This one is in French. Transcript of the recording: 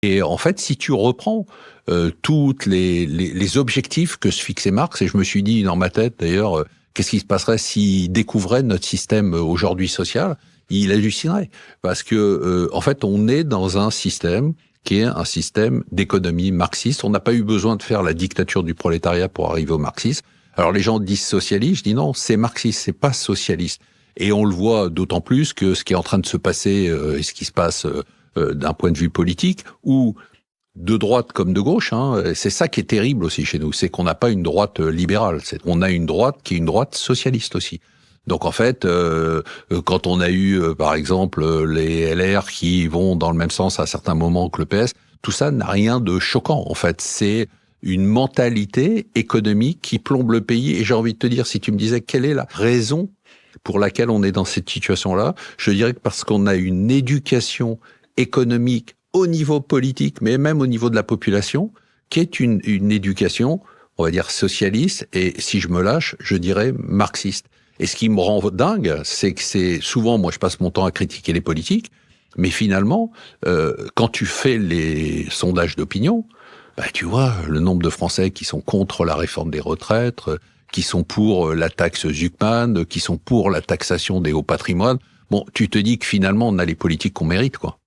Et en fait, si tu reprends toutes les objectifs que se fixait Marx, et je me suis dit dans ma tête d'ailleurs, qu'est-ce qui se passerait s'il découvrait notre système aujourd'hui social? Il hallucinerait, parce que en fait, on est dans un système qui est un système d'économie marxiste. On n'a pas eu besoin de faire la dictature du prolétariat pour arriver au marxisme. Alors les gens disent socialiste, je dis non, c'est marxiste, c'est pas socialiste. Et on le voit d'autant plus que ce qui est en train de se passer et ce qui se passe d'un point de vue politique, ou de droite comme de gauche, hein, c'est ça qui est terrible aussi chez nous, c'est qu'on n'a pas une droite libérale, on a une droite qui est une droite socialiste aussi. Donc en fait, quand on a eu, par exemple, les LR qui vont dans le même sens à certains moments que le PS, tout ça n'a rien de choquant. En fait, c'est une mentalité économique qui plombe le pays. Et j'ai envie de te dire, si tu me disais quelle est la raison pour laquelle on est dans cette situation-là, je dirais que parce qu'on a une éducation économique au niveau politique, mais même au niveau de la population, qui est une éducation, on va dire, socialiste, et si je me lâche, je dirais marxiste. Et ce qui me rend dingue, c'est que c'est souvent, moi je passe mon temps à critiquer les politiques, mais finalement, quand tu fais les sondages d'opinion, bah, tu vois le nombre de Français qui sont contre la réforme des retraites, qui sont pour la taxe Zuckman, qui sont pour la taxation des hauts patrimoines. Bon, tu te dis que finalement, on a les politiques qu'on mérite, quoi.